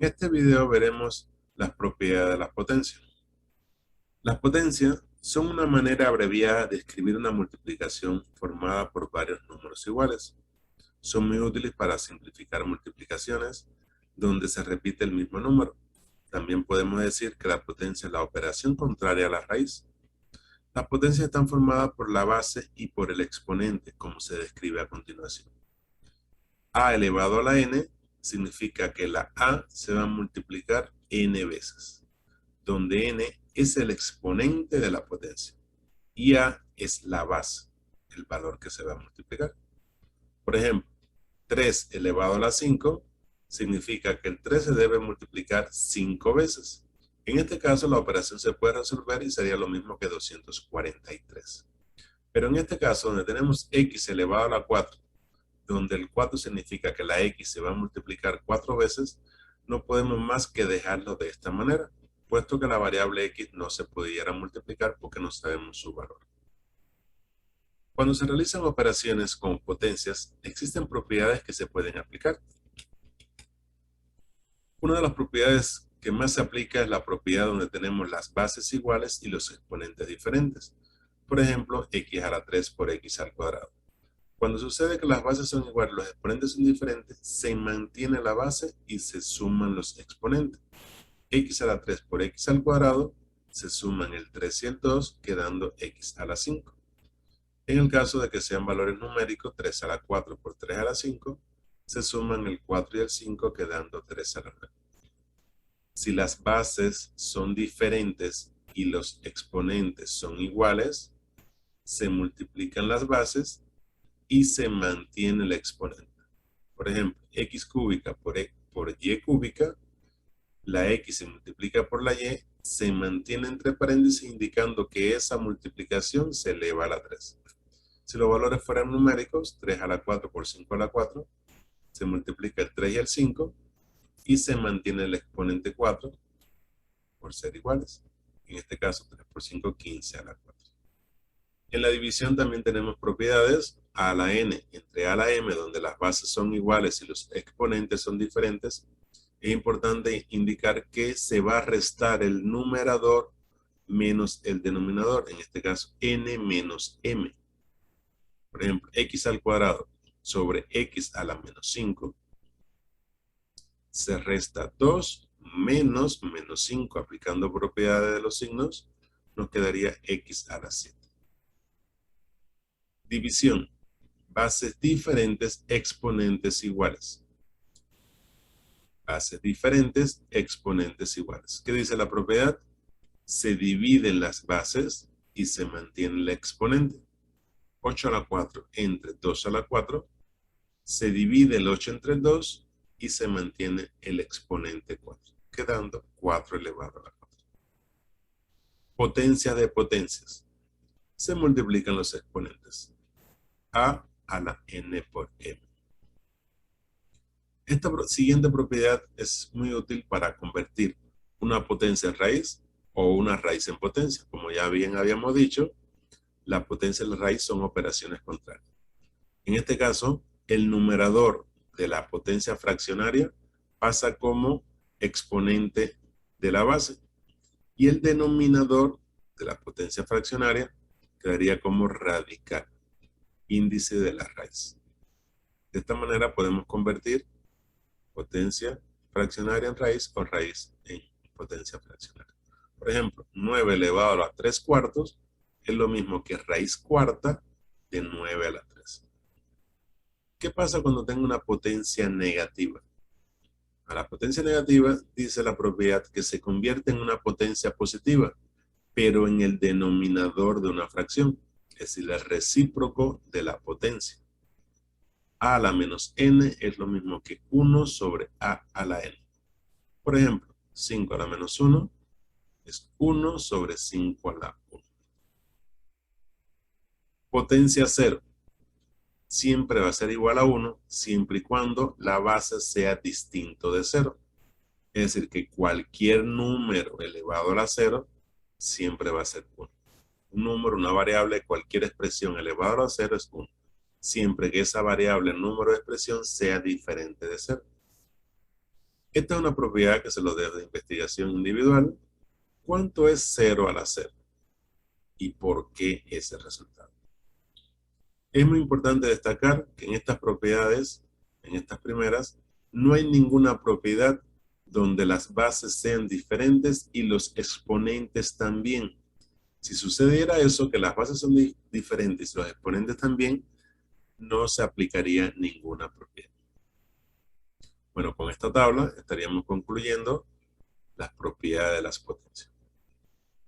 En este video veremos las propiedades de las potencias. Las potencias son una manera abreviada de escribir una multiplicación formada por varios números iguales. Son muy útiles para simplificar multiplicaciones donde se repite el mismo número. También podemos decir que la potencia es la operación contraria a la raíz. Las potencias están formadas por la base y por el exponente, como se describe a continuación. A elevado a la n significa que la a se va a multiplicar n veces, donde n es el exponente de la potencia y a es la base, el valor que se va a multiplicar. Por ejemplo, 3 elevado a la 5 significa que el 3 se debe multiplicar 5 veces. En este caso la operación se puede resolver y sería lo mismo que 243. Pero en este caso, donde tenemos x elevado a la 4, donde el 4 significa que la x se va a multiplicar 4 veces, no podemos más que dejarlo de esta manera, puesto que la variable x no se pudiera multiplicar porque no sabemos su valor. Cuando se realizan operaciones con potencias, existen propiedades que se pueden aplicar. Una de las propiedades que más se aplica es la propiedad donde tenemos las bases iguales y los exponentes diferentes. Por ejemplo, x a la 3 por x al cuadrado. Cuando sucede que las bases son iguales, los exponentes son diferentes, se mantiene la base y se suman los exponentes. X a la 3 por x al cuadrado, se suman el 3 y el 2, quedando x a la 5. En el caso de que sean valores numéricos, 3 a la 4 por 3 a la 5, se suman el 4 y el 5, quedando 3 a la 9. Si las bases son diferentes y los exponentes son iguales, se multiplican las bases y se mantiene el exponente. Por ejemplo, x cúbica por y cúbica, la x se multiplica por la y, se mantiene entre paréntesis indicando que esa multiplicación se eleva a la 3. Si los valores fueran numéricos, 3 a la 4 por 5 a la 4, se multiplica el 3 y el 5 y se mantiene el exponente 4 por ser iguales. En este caso, 3 por 5, 15 a la 4. En la división también tenemos propiedades a a la n entre a a la m, donde las bases son iguales y los exponentes son diferentes. Es importante indicar que se va a restar el numerador menos el denominador, en este caso n menos m. Por ejemplo, x al cuadrado sobre x a la menos 5 se resta 2 menos 5. Aplicando propiedades de los signos, nos quedaría x a la 7. División. Bases diferentes, exponentes iguales. Bases diferentes, exponentes iguales. ¿Qué dice la propiedad? Se dividen las bases y se mantiene el exponente. 8 a la 4 entre 2 a la 4. Se divide el 8 entre el 2 y se mantiene el exponente 4, quedando 4 elevado a la 4. Potencia de potencias. Se multiplican los exponentes. A la n por m. Esta siguiente propiedad es muy útil para convertir una potencia en raíz o una raíz en potencia. Como ya bien habíamos dicho, la potencia y la raíz son operaciones contrarias. En este caso, el numerador de la potencia fraccionaria pasa como exponente de la base y el denominador de la potencia fraccionaria quedaría como radical, índice de la raíz. De esta manera podemos convertir potencia fraccionaria en raíz o raíz en potencia fraccionaria. Por ejemplo, 9 elevado a la 3 cuartos es lo mismo que raíz cuarta de 9 a la 3. ¿Qué pasa cuando tengo una potencia negativa? A la potencia negativa dice la propiedad que se convierte en una potencia positiva, pero en el denominador de una fracción, es decir, el recíproco de la potencia. A la menos n es lo mismo que 1 sobre a la n. Por ejemplo, 5 a la menos 1 es 1 sobre 5 a la 1. Potencia 0 siempre va a ser igual a 1 siempre y cuando la base sea distinto de 0. Es decir, que cualquier número elevado a la 0 siempre va a ser 1. Un número, una variable, cualquier expresión elevada a la 0 es 1. Siempre que esa variable, el número de expresión, sea diferente de 0. Esta es una propiedad que se lo dejo de investigación individual. ¿Cuánto es 0 al hacer? ¿Y por qué ese resultado? Es muy importante destacar que en estas propiedades, en estas primeras, no hay ninguna propiedad donde las bases sean diferentes y los exponentes también. Si sucediera eso, que las bases son diferentes y los exponentes también, no se aplicaría ninguna propiedad. Bueno, con esta tabla estaríamos concluyendo las propiedades de las potencias.